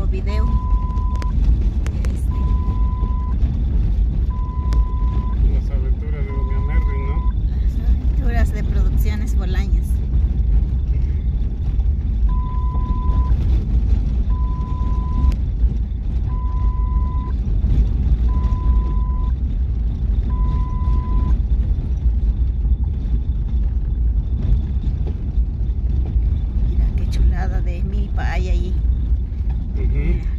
video. Las aventuras de Doña Mervin, ¿no? Las aventuras de Producciones Bolaños. Mira qué chulada de milpa hay ahí. Ujú.